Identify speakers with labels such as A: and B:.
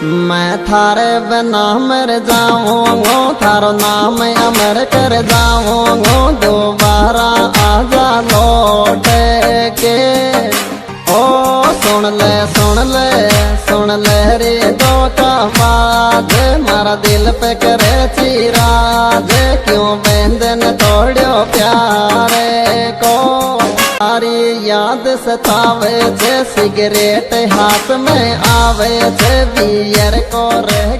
A: मैं थारे बिना मर जाऊंगा, थारो नाम अमर कर जाऊंगा। दोबारा आजा लौट के। ओ सुन ले सुन ले सुन ले रे दो का बात, मारा दिल पे करे चिराज। क्यों बंधन तोड़ो प्यारे को, सारी याद सतावे छे। सिगरेट हाथ में आवे छे, बियर को रह